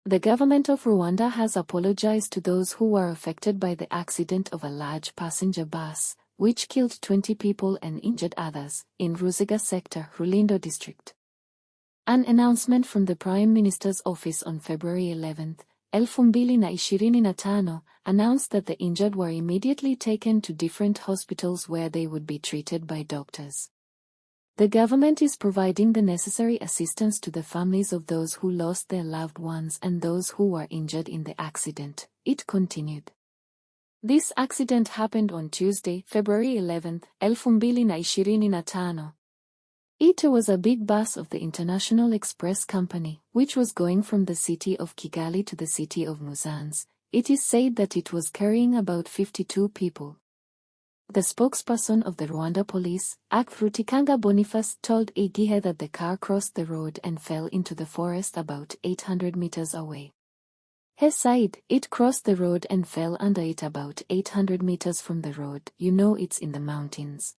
The government of Rwanda has apologized to those who were affected by the accident of a large passenger bus, which killed 20 people and injured others, in Ruziga sector, Rulindo district. An announcement from the Prime Minister's office on February 11, 2025, announced that the injured were immediately taken to different hospitals where they would be treated by doctors. The government is providing the necessary assistance to the families of those who lost their loved ones and those who were injured in the accident, it continued. This accident happened on Tuesday, February 11, 2025. It was a big bus of the International Express Company, which was going from the city of Kigali to the city of Musanze. It is said that it was carrying about 52 people. The spokesperson of the Rwanda police, Rutikanga Boniface, told Igihe that the car crossed the road and fell into the forest about 800 meters away. He said, it crossed the road and fell under it about 800 meters from the road, it's in the mountains.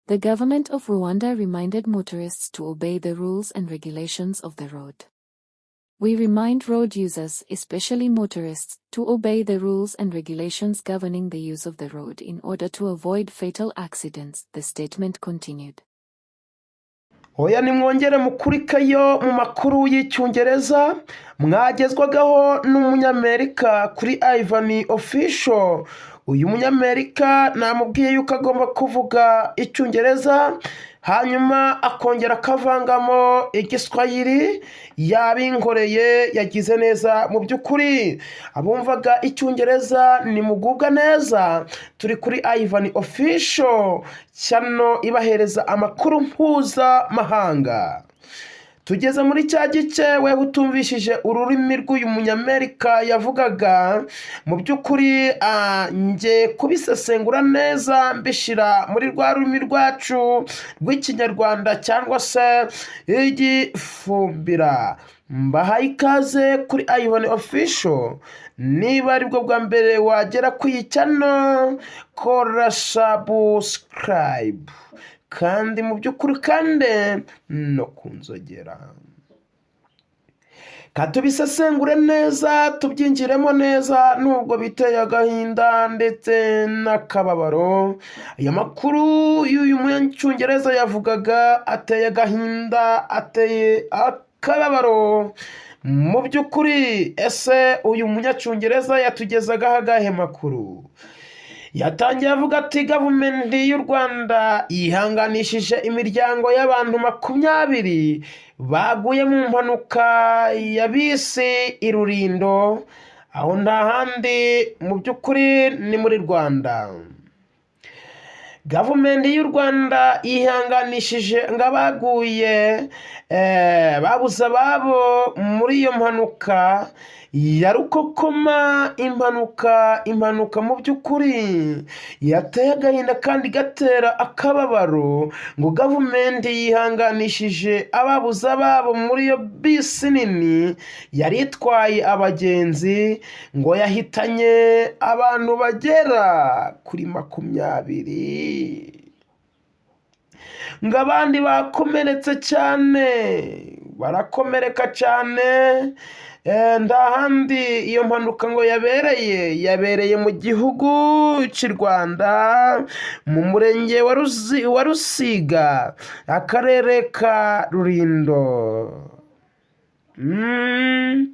The government of Rwanda reminded motorists to obey the rules and regulations of the road. We remind road users, especially motorists, to obey the rules and regulations governing the use of the road in order to avoid fatal accidents, the statement continued. Oya nimwongere mukurikayo mu makuru y'icyongereza mwagezwagaho n'umunyamerika kuri Ivan Official. Uyu munyamerika namubwiye yuko agomba kuvuga icyongereza hanyuma akongera akavangamo igiswahili. Yabinkoreye, yagize neza mu by'ukuri. Abumvaga icyongereza ni mugubwa neza. Turi kuri Ivan Official cyano ibahereza amakuru mpuzamahanga. Tugeze muri cya gice we utumvishije ururimi rw'uyu munyamerika yavugaga. Mu by'ukuri nge kubisesengura neza mbishira muri rwa rurimi rwacu rw'ikinyarwanda cyangwa se igifumbira. Mbahaye ikaze kuri Ivan Official. Niba aribwo bwa mbere wagera ku iyi channel, kora subscribe kandi mu by'ukuri kandi no kunzogera. Katubisesengure neza, tubyinjiremo neza nubwo biteye agahinda ndetse n'akababaro. Aya makuru y'uyu munyacyongereza yavugaga ateye agahinda, ateye akababaro. Mu by'ukuri ese uyu munyacyongereza yatugezagaho agahe makuru? Yatangiye avuga ati gavumenti y'u Rwanda yihanganishije imiryango y'abantu 20 baguye mu mpanuka ya bisi i Rulindo, aho ndahandi mu by'ukuri ni muri Rwanda. Gavumenti y'u Rwanda yihanganishije ngabaguye babuze ababo muri iyo mpanuka ya rukokoma. Impanuka mu by'ukuri yateye agahinda kandi gatera akababaro. Ngo gavumenti yihanganishije ababuze ababo muri iyo bisi nini yari itwaye abagenzi, ngo yahitanye abantu bagera kuri 20. Ngo abandi bakomeretse cyane, barakomereka cyane. Ndahandi iyo mpanuka ngo yabereye mu gihugu cy'u Rwanda, mu murenge wa Rusiga, akarere ka Rulindo.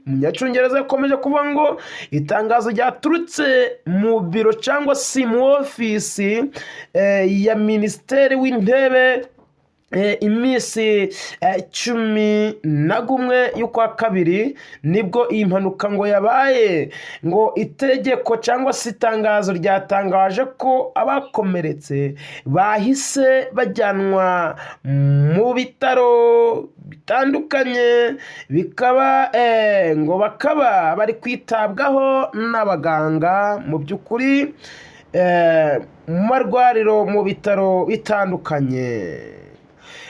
Munyacyongereza yakomeje kuvuga ngo itangazo ryaturutse mu biro cyangwa se mu ofisi ya Minisiteri w'Intebe iminsi 11 y'ukwa kabiri nibwo iyi mpanuka ngo yabaye. Ngo itegeko cyangwa se itangazo ryatangaje ko abakomeretse bahise bajyanwa mu bitaro bitandukanye, bikaba ngo bakaba bari kwitabwaho n'abaganga mu by'ukuri mu marwariro mu bitaro bitandukanye.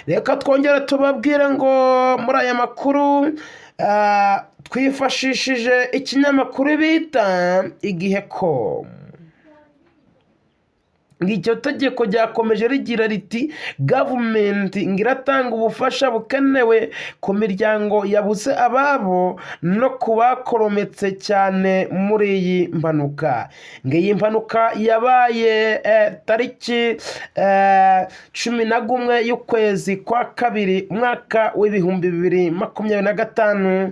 Reka twongere tubabwire ngo muri aya makuru twifashishije ikinyamakuru bita Igihe.com. ng'iryo tegeko ryakomeje rigira riti gavumenti ng'iratanga ubufasha bukenewe ku miryango yabuze ababo no ku bakorometse cyane muri iyi mpanuka. Ng'iyi mpanuka yabaye tariki 11 y'ukwezi kwa kabiri umwaka w'ibihumbi 2025,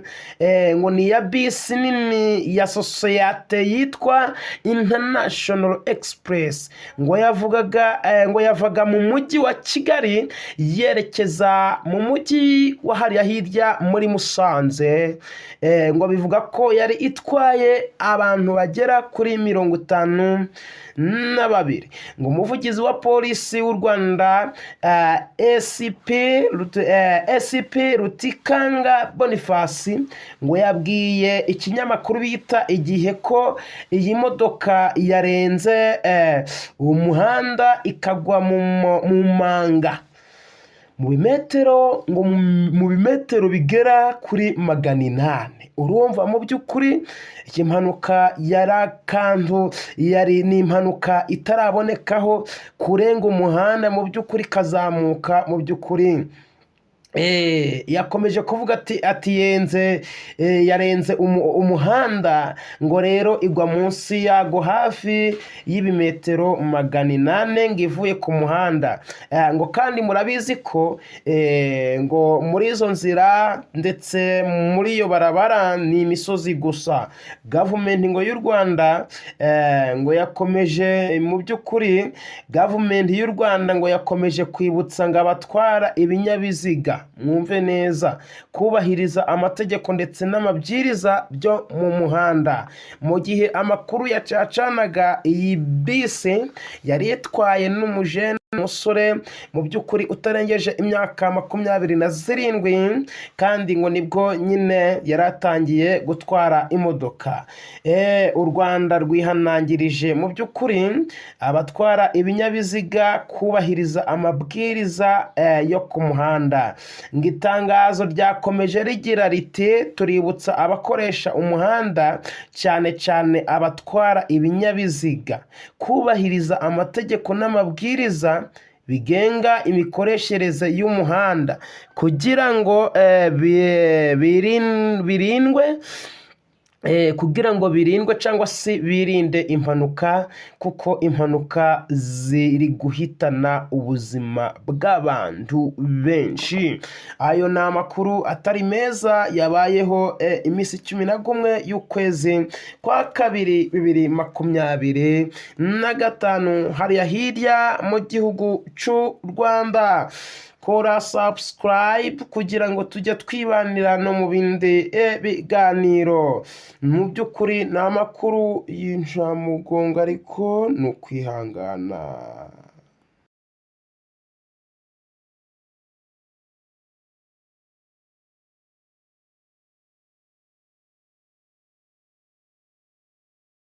ngo ni ya bisi nini ya sosiyete yitwa International Express, ngo yavaga mu mujyi wa Kigali yerekeza mu mujyi wa hariya hirya muri Musanze. Ngo bivuga ko yari itwaye abantu bagera kuri 52. Ngo umuvugizi wa polisi w'u Rwanda SCP Rutikanga Boniface ngo yabwiye ikinyamakuru bita Igihe ko iyi modoka yarenze umuhanda ikagwa mu manga mu bimetero bigera kuri 800. Urumva mu by'ukuri iyi mpanuka yari n'impanuka itarabonekaho kurenga umuhanda mu by'ukuri kazamuka mu by'ukuri. Yakomeje kuvuga ati yarenze umuhanda, ngo rero igwa munsi yago hafi y'ibimetero 800 ngo ivuye ku muhanda. Ngo kandi murabizi ko ngo muri izo nzira ndetse muri iyo barabara ni imisozi gusa. Gavumenti ngo y'u Rwanda ngo yakomeje mu by'ukuri gavumenti y'u Rwanda ngo yakomeje kwibutsa ngo abatwara ibinyabiziga, mwumve neza, kubahiriza amategeko ndetse n'amabwiriza byo mu muhanda. Mu gihe amakuru yacacanaga iyi bisi yari itwaye umusore mu by'ukuri utarengeje imyaka 27, kandi ngo nibwo nyine yaratangiye gutwara imodoka. U Rwanda rwihanangirije mu by'ukuri abatwara ibinyabiziga kubahiriza amabwiriza yo ku muhanda. Itangazo ryakomeje rigira riti tuributsa abakoresha umuhanda cyane cyane abatwara ibinyabiziga kubahiriza amategeko n'amabwiriza bigenga imikoreshereze y'umuhanda kugira ngo birindwe cyangwa se birinde impanuka, kuko impanuka ziri guhitana ubuzima bw'abantu benshi. Ayo ni amakuru atari meza yabayeho iminsi 11 y'ukwezi kwa kabiri 2025 hariya hirya mu gihugu cy'u Rwanda. Kora subscribe kugira ngo tujye twibanira no mu bindi biganiro. Mu by'ukuri ni amakuru y'incamugongo ariko ni ukwihangana.